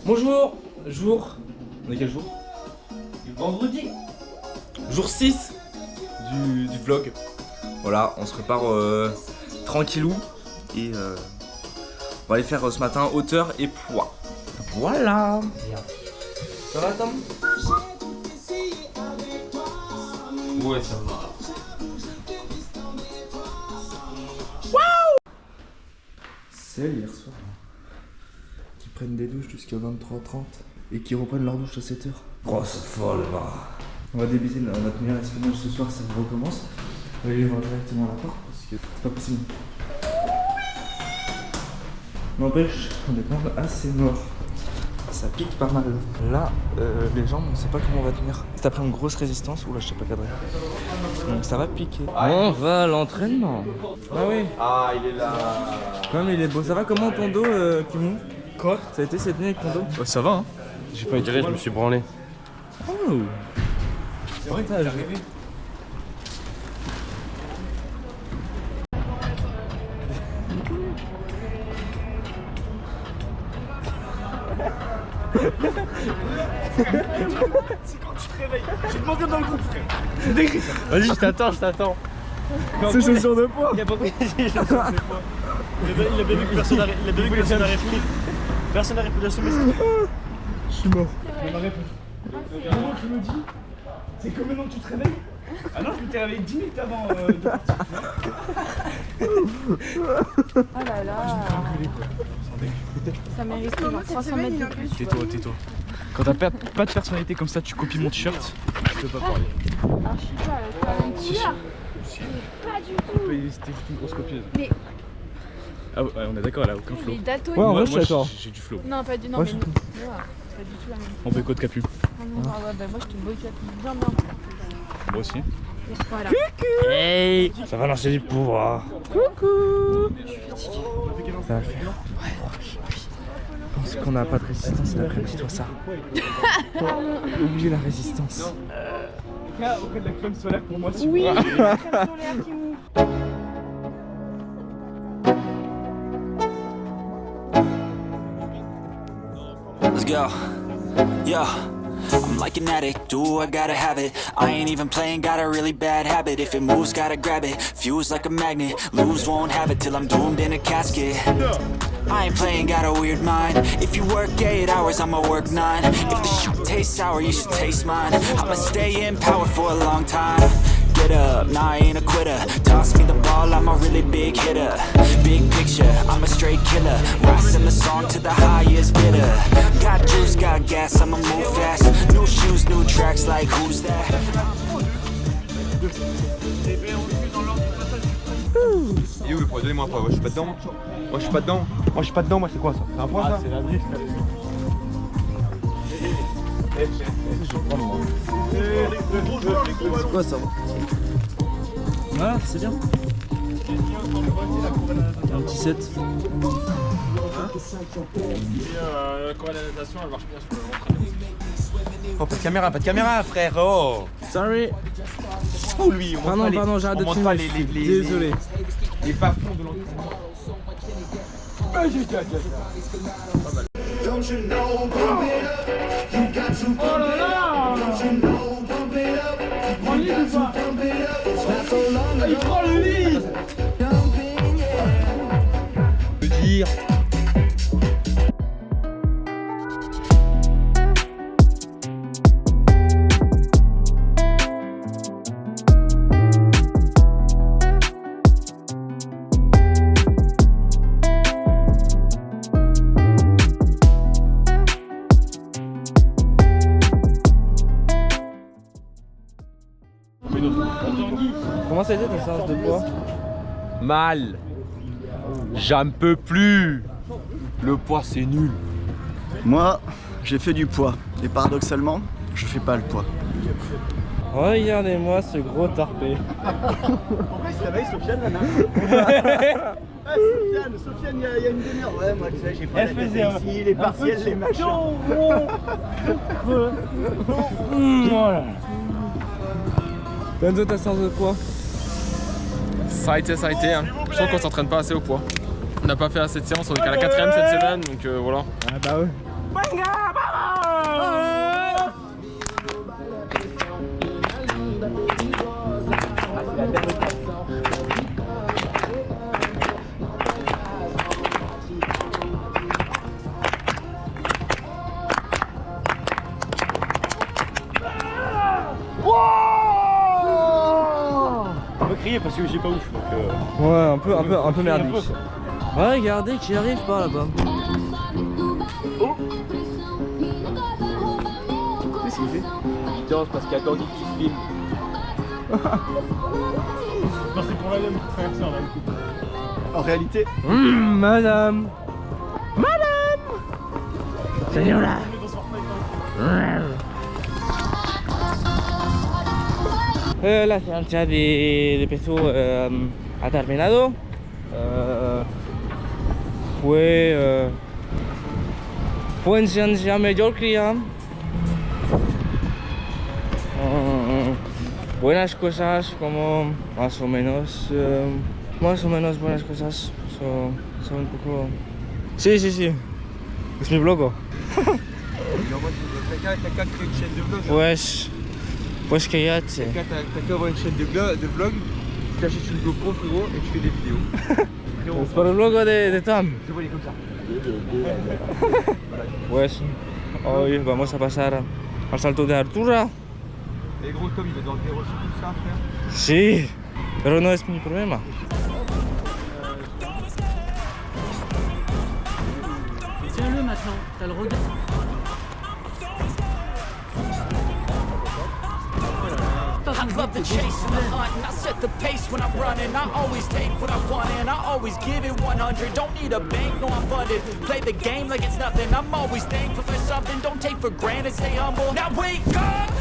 Bonjour. On est quel jour? Vendredi. Jour 6 du vlog. Voilà, on se prépare tranquillou. Et on va aller faire ce matin hauteur et poids. Voilà. Ça va Tom? Ouais, ça va. C'est hier soir qui prennent des douches jusqu'à 23h30 et qui reprennent leur douche à 7h. Oh, c'est folle là. On va débuter notre meilleur espagnol ce soir, ça recommence. On va aller voir directement à la porte parce que c'est pas possible. N'empêche, on est quand même assez mort. Ça pique pas mal. Là, les jambes, on sait pas comment on va tenir. C'est après une grosse résistance, ou là je sais pas cadrer. Donc ça va piquer. On va à l'entraînement. Ah oui. Ah, il est là. Quand même il est beau. Ça va comment ton dos, Kimou? Quoi? Ça a été cette nuit avec ton dos? Ouais, ça va hein. J'ai pas été, je me suis branlé. Oh. C'est vrai que t'as arrivé. C'est quand tu te réveilles. Je te demande dans le groupe, frère. Vas-y, je t'attends. C'est chaussures de poids. Il a pas pris les chaussures de poids. Il a bien vu que personne n'arrête. Personne n'arrête de la mais Je suis mort. ma réponse. Comment tu me dis? C'est que maintenant que tu te réveilles? Ah non, je m'étais réveillé 10 minutes avant de partir. Oh là là. Ça mérite 300 mètres de plus. Tais-toi. Quand t'as pas de personnalité comme ça, tu copies mon t-shirt, je peux pas parler. Alors je suis pas la même couleur. Pas du tout. C'était juste une grosse copieuse. Mais... Ah ouais, on est d'accord, elle a aucun flow. Les daltoniens. Ouais, en Moi, vrai, je suis d'accord. j'ai du flow. Non, pas du tout. Non, Ouais, mais je- nous, pas du tout la même. On boycotte Capu. Ah non, ah ouais, bah moi je te boycotte bien. Moi aussi. Voilà. Hey, ça va lancer du pouvoir. Coucou. Ça va le faire. Je pense qu'on n'a pas de résistance cet après-midi, toi ça. Oublie la résistance. Auprès de la crème solaire pour moi, Oui, la crème solaire qui mou. Let's go. Yo, I'm like an addict, do I gotta have it. I ain't even playing, got a really bad habit. If it moves, gotta grab it. Fuse like a magnet, lose, won't have it till I'm doomed in a casket. I ain't playing, got a weird mind. If you work 8 hours, I'ma work 9. If the shit tastes sour, you should taste mine. I'ma stay in power for a long time. Get up, nah, I ain't a quitter. Toss me the ball, I'm a really big hitter. Big picture, I'm a straight killer. Rising the song to the highest bidder. Got juice, got gas, I'ma move fast. New shoes, new tracks, like who's that? Il est où le poids? Donnez-moi un poids. Moi je suis pas dedans. Moi c'est quoi ça? C'est un poids ça? C'est la vie. C'est quoi ça? Ah, c'est bien. Un petit set. La chorale de natation, elle marche bien sur le Oh, pas de caméra frère. Oh. Sorry. Fou lui. On montre pas Pardon, j'arrête de on montre filmer. pas Je suis désolé. les bas-fonds de l'entraînement. Don't you know, pump it up. You got to pump it up. Don't you know, pump it up. You got to pump it up. It's not so long ago. Jumping, yeah. Je veux dire. Comment ça a été ta séance de poids? Mal. J'en peux plus. Le poids c'est nul. Moi, j'ai fait du poids et paradoxalement, je fais pas le poids. Regardez-moi ce gros tarpé. Pourquoi il se réveille, Sofiane, là, non? Ah, Sofiane, il y a une demi-heure. Ouais, moi, tu sais, j'ai pas la tête ici, les partiels, les machins. Voilà. Benzo, ta séance de poids? Ça a été. Hein. Je trouve qu'on s'entraîne pas assez au poids. On n'a pas fait assez de séances, on est qu'à la 4ème cette semaine, donc voilà. Ah bah ouais. Venga, vamos. On va crier parce que j'ai pas ouf. Donc, Ouais, un peu merdique. Ouais, regardez qui arrive par là-bas. Qu'est-ce qu'il fait? Il danse parce qu'il attendit qu'il se filme. Non, c'est pour la dame qui traverse là, écoute. En réalité, Madame. Señora. La seanza de peso ha terminado. Fue en seanza mediocre. Buenas cosas, como más o menos buenas cosas. Son un poco. Sí. Es mi blog. T'as qu'à créer une chaîne de vlog. Pues que ya te. T'as qu'à avoir une chaîne de vlog, tu t'achètes une GoPro frérot et tu fais des vidéos. Es por el blog de Tom. Je vois, il est comme ça. Pues hoy vamos a pasar al salto de altura. Et gros Tom, il va devoir dérocher tout ça frère. Sí, pero no es mi problema. Tiens-le maintenant, t'as le regard. I love the chase and the hunt, and I set the pace when I'm running. I always take what I want and I always give it 100. Don't need a bank, no I'm funded. Play the game like it's nothing. I'm always thankful for something. Don't take for granted, stay humble. Now wake up!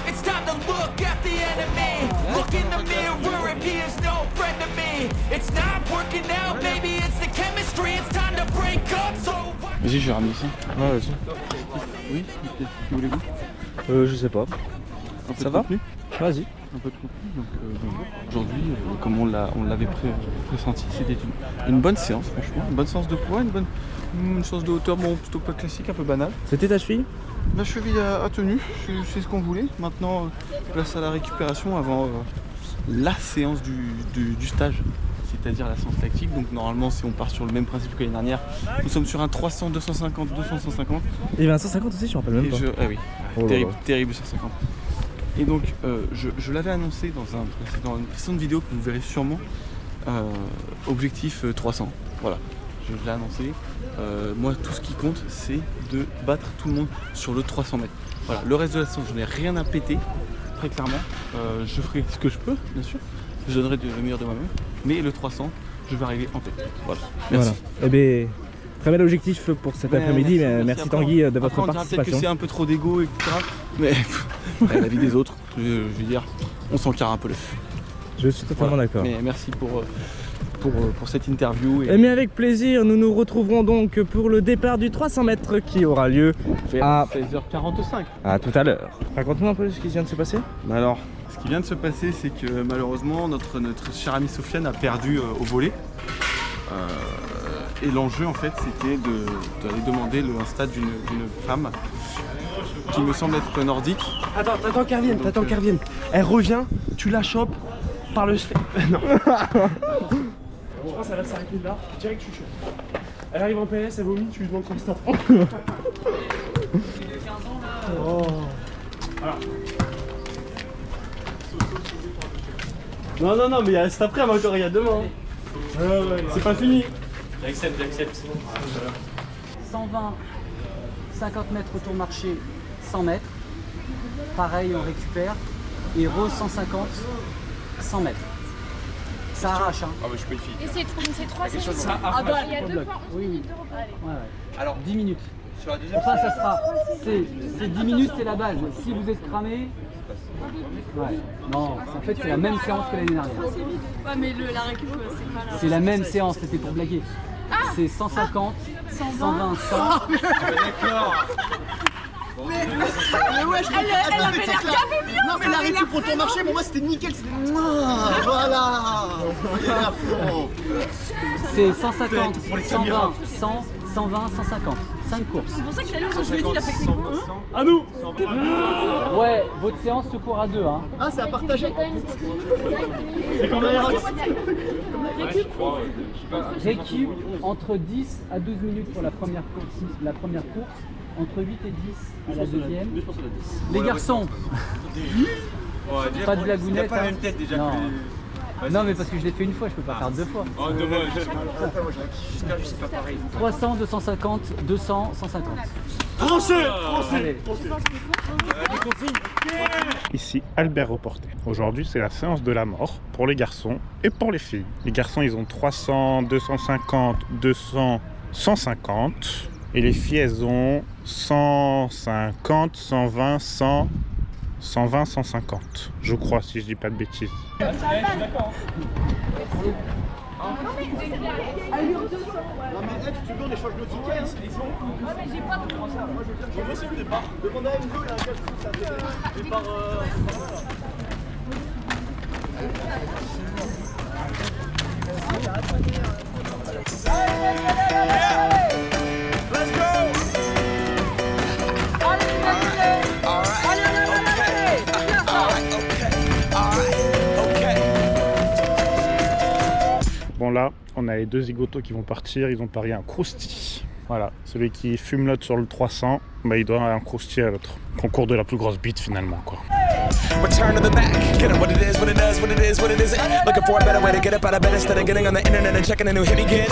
It's time to look at the enemy. Look in the mirror if he is no friend to me. It's not working out, maybe it's the chemistry. It's time to break up, so vas-y, je vais ramener ça. Ouais, vas-y. Oui, que voulez-vous? Je sais pas. Un peu Ça de va? contenu. Vas-y. Un peu de contenu. Donc, aujourd'hui, comme on l'avait pressenti, c'était une bonne séance, franchement. Une bonne séance de poids, une séance de hauteur, bon, plutôt pas classique, un peu banale. C'était ta cheville? Ma cheville a tenu, c'est ce qu'on voulait. Maintenant, place à la récupération avant la séance du stage, c'est-à-dire la séance lactique. Donc normalement, si on part sur le même principe que l'année dernière, nous sommes sur un 300, 250, 200, 150. Il y avait un 150 aussi, je me rappelle même pas. Ah oui, Oh là terrible, là. terrible 150. Et donc, je l'avais annoncé dans une précédente vidéo que vous verrez sûrement, objectif 300. Voilà, je l'ai annoncé. Moi, tout ce qui compte, c'est de battre tout le monde sur le 300 mètres. Voilà, le reste de la séance, je n'ai rien à péter, très clairement. Je ferai ce que je peux, bien sûr. Je donnerai le meilleur de moi-même. Mais le 300, je vais arriver en tête. Voilà, merci. Voilà. Eh bien, très bel objectif pour cet après-midi. Merci Après, Tanguy de votre après, on dira peut-être que participation. c'est un peu trop d'ego, etc. Mais la vie des autres, je veux dire, on s'encarre un peu l'œuf. Je suis totalement d'accord. Mais merci pour cette interview. Eh bien, avec plaisir, nous nous retrouverons donc pour le départ du 300 mètres qui aura lieu à 16h45. À tout à l'heure. Raconte-nous un peu ce qui vient de se passer. Bah alors, ce qui vient de se passer, c'est que malheureusement, notre chère amie Sofiane a perdu au volley. Et l'enjeu, en fait, c'était d'aller demander un stade d'une femme qui me semble être nordique. T'attends qu'elle revienne, Elle revient, tu la chopes par le... Non. Je pense qu'elle va s'arrêter là, direct chucho. Elle arrive en PS, elle vomit, tu lui demandes son stade. Oh. Voilà. Non, mais cet après, elle va encore, il y a demain. C'est pas fini. J'accepte. 120, 50 mètres autour marché, 100 mètres. Pareil, on récupère. Et Rose 150, 100 mètres. Ça arrache, hein. Ah bah je peux une fille. Et c'est 3 quelque chose séances. à- Ah bah, il y a 2 fois 11 Oui. minutes de repos. Allez. Ouais. Alors 10 minutes. sur la deuxième Enfin, ça sera. C'est 10 minutes, c'est la base. Si vous êtes cramé. Ouais. Non, en fait, c'est la même séance que l'année dernière. Ouais, mais la récup, c'est pas là. C'est la même séance, c'était pour blaguer. C'est 150, 120, 100. D'accord. Mais ouais, je Elle avait l'air bien mieux. Non, mais la récup pour ton marché, pour moi, c'était nickel. Voilà. C'est 150, 120, 100, 120, 150. 5 courses. C'est pour ça que tout à l'heure, quand je lui ai dit, il a fait que À nous. Ouais, votre séance se court à 2. Hein. Ah, c'est à partager. C'est comme l'aérox. Récup entre 10 à 12 minutes pour la première course, entre 8 et 10 à la deuxième. Les garçons, pas de blagounette. Pas la même tête déjà. Non. Non, mais parce que je l'ai fait une fois, je peux pas faire deux fois. Oh dommage. J'espère que c'est pas pareil. 300, 250, 200, 150. Français. Ici Albert Reporter. Aujourd'hui c'est la séance de la mort pour les garçons et pour les filles. Les garçons ils ont 300, 250, 200, 150 et les filles elles ont 150, 120, 100, 120, 150. Je crois si je dis pas de bêtises. Bon là, on a les deux zigotos qui vont partir, ils ont parié un crousti. Voilà, celui qui fume l'autre sur le 300, bah il doit un crousti à l'autre. Concours de la plus grosse bite finalement quoi. Return to the back, get what it is, what it does, what it is, what it isn't. Looking for a better way to get up out of bed instead of getting on the internet and checking a new hit me kid.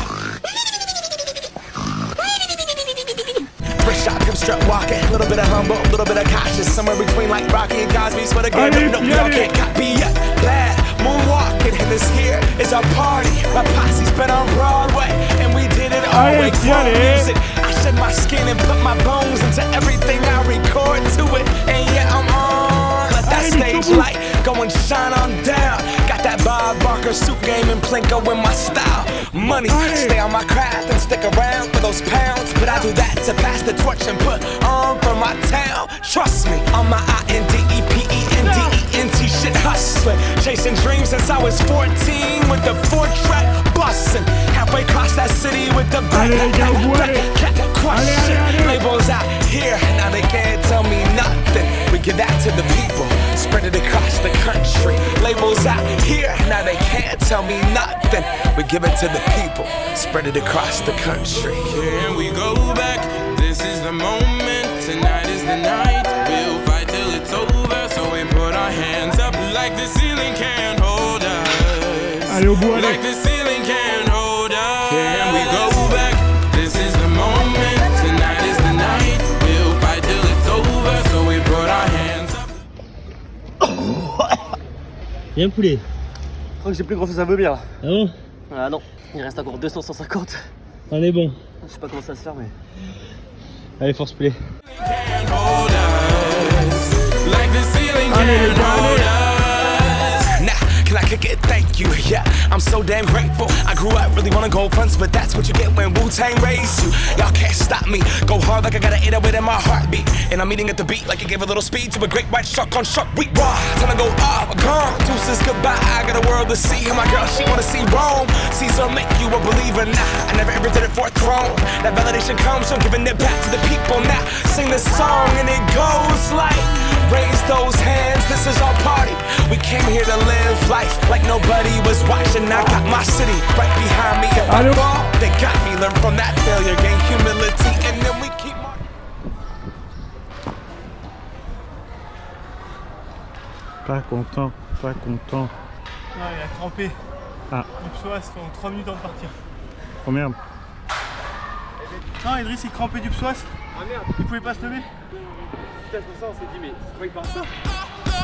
Fresh shot, come strut walking, a little bit of humble, a little bit of cautious, somewhere between like Rocky and Cosby, swear to God, no, y'all can't copy yet. Bad moonwalking, and this here is our party. My posse's been on Broadway, and we did it all with music. I shed my skin and put my bones into everything I record to it, and yeah, I'm on. Let that stage light go and shine on down. Got that Bob Barker suit game and Plinko in my style. Money, stay on my craft and stick around for those pounds, but I do that to pass the torch and put on for my town. Trust me, on my INDEPENDENT shit hustling, chasing dreams since I was 14 with the 4-track bustin', halfway across that city with the back question. Labels out here, now they can't tell me nothing. We give that to the people, spread it across the country. Labels out here, now they can't tell me nothing. We give it to the people, spread it across the country. Here we go back, this is the moment, tonight is the night. We'll fight till it's over, so we put our hands up like the ceiling can't hold us. Allez au bout, allez. Like the ceiling can't hold us. Here we go back, this is the moment, tonight is the night. We'll fight till it's over, so we put our hands up. Bien poulet. Je crois que j'ai plus grand chose à vomir là. Ah bon? Ah non, il reste encore 200, 150. On est bon. Je sais pas comment ça se fait mais... Allez, force poulet. Like the ceiling can't hold us. Can I kick it? Thank you. Yeah, I'm so damn grateful. I grew up really wanna go fronts, but that's what you get when Wu-Tang raised you. Y'all can't stop me. Go hard like I got an 808 in my heartbeat. And I'm eating at the beat like it gave a little speed to a great white shark on Shark Week. Raw, time to go up, gone. Deuces goodbye. I got a world to see. And my girl, she wanna see Rome. Caesar make you a believer. Nah, I never ever did it for a throne. That validation comes from giving it back to the people. Now sing this song and it goes like, raise those hands. This is our party. We came here to live life like nobody was watching. I got my city right behind me. If I fall, they got me. Learn from that failure, gain humility, and then we keep marching. Pas content, pas content. Ah, il a crampé. Ah. Le psoas, ça fait 3 minutes avant de partir. Oh merde. Non, Idriss il crampait du psoas. Ah merde. Il pouvait pas se lever. Putain, pour ça on s'est dit, mais c'est quoi il parle ça?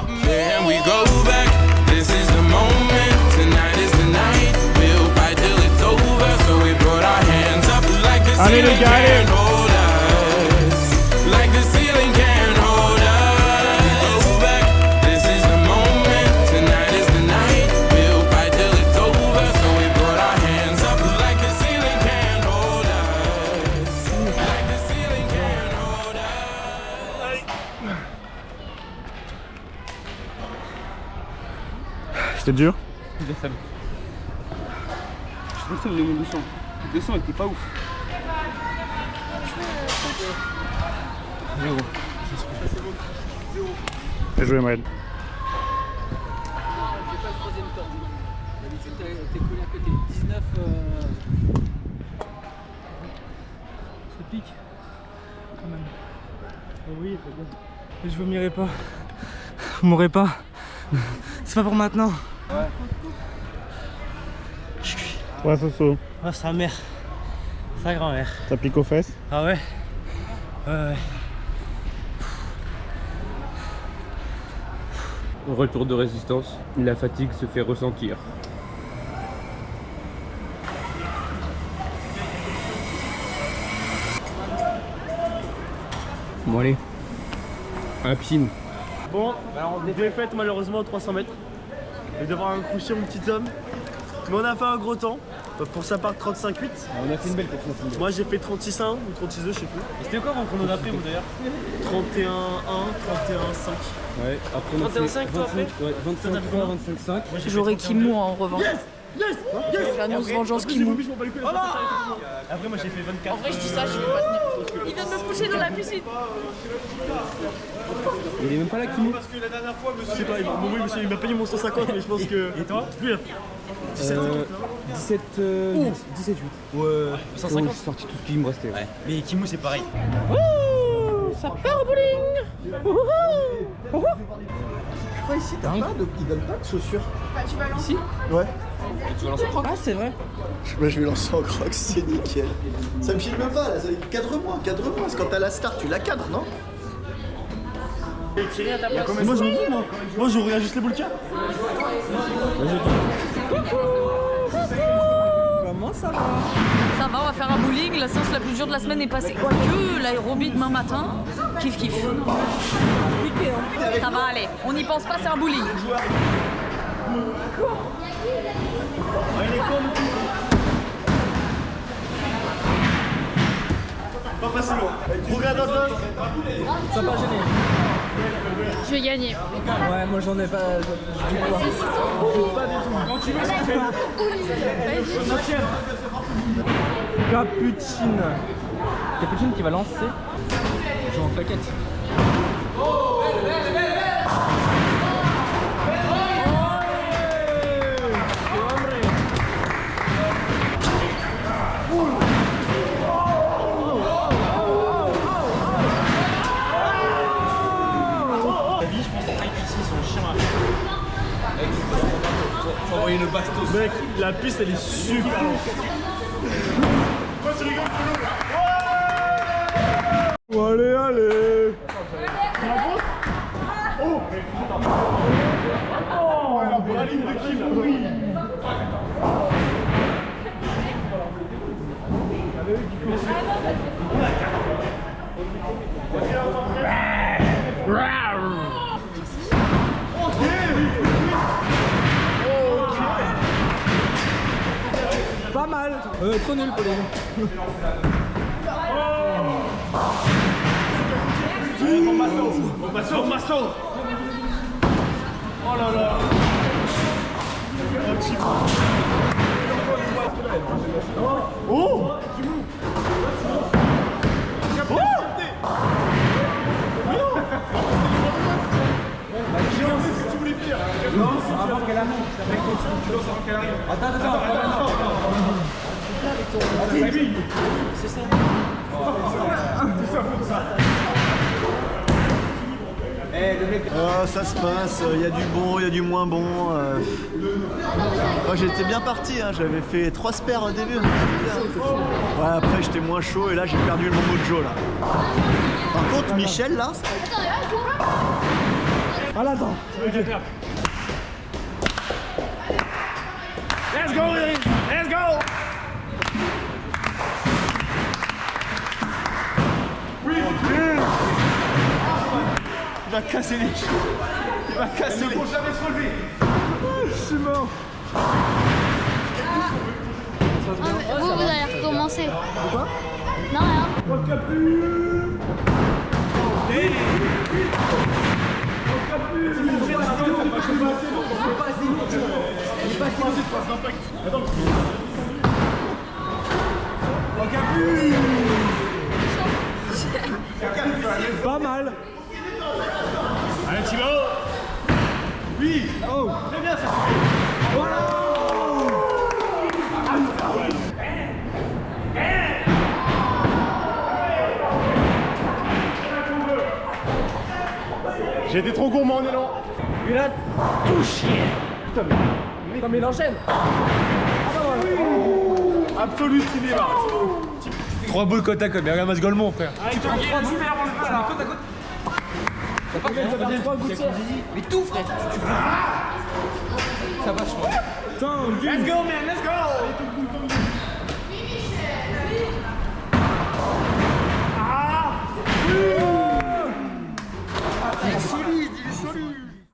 Here we go back, this is the moment, tonight is the night. We'll fight till it's over, so we put our hands up like the ceiling can't hold us. Like the ceiling can't hold us. Go back, this is the moment, tonight is the night. We'll fight till it's over, so we put our hands up like the ceiling can't hold us. Like the ceiling can't hold us. C'était dur? Je descends le 200. Le 200 était pas ouf. 0. Bien joué, Maël. C'est pas le troisième temps. D'habitude, t'es collé à côté. 19. Ça pique. Quand même. Oh oui, c'est bien. Mais je vomirai pas. Vous m'aurez pas. C'est pas pour maintenant. Ouais, Soso. Oh, sa mère. Sa grand-mère. Ça pique aux fesses? Ah ouais? Ouais. Retour de résistance, la fatigue se fait ressentir. Bon allez, à la piscine. Bon, alors défaite malheureusement aux 300 mètres. Et devoir accrocher mon petit homme. Mais on a fait un gros temps. Pour sa part 35,8. On a fait une belle course. Moi j'ai fait 36,1 ou 36,2, je sais plus. C'était quoi mon chrono d'après vous d'ailleurs? 31,1, 31,5. Ouais, après on a fait 31,5 toi après? Ouais, 25,3, 25,5. J'aurais Kimou en revanche. Yes. L'annonce vengeance Kimou. Après moi j'ai fait 24. En vrai je dis ça, je vais pas tenir. Il vient de me pousser dans la piscine. Il est même pas là, Kimou. Parce que la dernière fois, monsieur, je sais pas, il m'a payé mon 150, mais je pense que. Et toi? Plus. 17, 17, 8. Ouais, 150. J'ai sorti tout ce qui me restait. Ouais. Mais Kimou c'est pareil. Ça part au bowling. Je crois ici, ils donnent pas de chaussures. Bah tu vas lancer. Ici? Ouais. Tu vas lancer en crocs? Ah, c'est vrai. Je vais lancer en crocs, c'est nickel. Ça me filme pas là, cadre-moi. Parce que quand t'as la star, tu la cadres, non? Moi je m'en fous, moi je regarde juste les boules. Comment ça va? Ça va, on va faire un bowling. La séance la plus dure de la semaine est passée. Quoique l'aérobie demain matin, kiff. Ça va aller. On n'y pense pas, c'est un bowling. Pas passer loin. Regarde à place. Ça va pas gêner. Je vais gagner. Ouais, moi j'en ai pas. Pas du tout. Quand tu veux, Capucine. Capucine qui va lancer. Joue en claquette. Envoyer une bastos. Mec, la piste elle est super longue. Quoi tu rigoles Polo? Allez. Oh. La ligne de Kim. Oui. Pas mal. Trop nul, Pauline. Bon masso. Oh là là. Oh. Non, avant qu'elle arrive. Attends. C'est ça. Ça se passe, il y a du bon, il y a du moins bon. Moi j'étais bien parti, hein. J'avais fait 3 spares au début. Ouais, après j'étais moins chaud et là j'ai perdu le mon mojo là. Par contre Michel là. Voilà, attends. Let's go, Eric. Let's go. Il va casser les cheveux. Il va casser les cheveux. Il ne faut jamais se relever. Je suis mort. Vous allez recommencer. Quoi? Non, rien. balle. Allez, Thibaut. Oui. Oh. Très bien, ça. Voilà. J'ai été trop gourmand en élan. Il a tout chié. Putain, mais il enchaîne. Absolu cinéma. 3 boules côte à côte, mais regarde Mas Golemont, frère. Tu prends 3 boules avant le bal là. Côte à côte. Ça pas bien, ça va bien 3 gouttières. Mais tout, frère. Ça va, je crois. Let's go, man, let's go. Ah.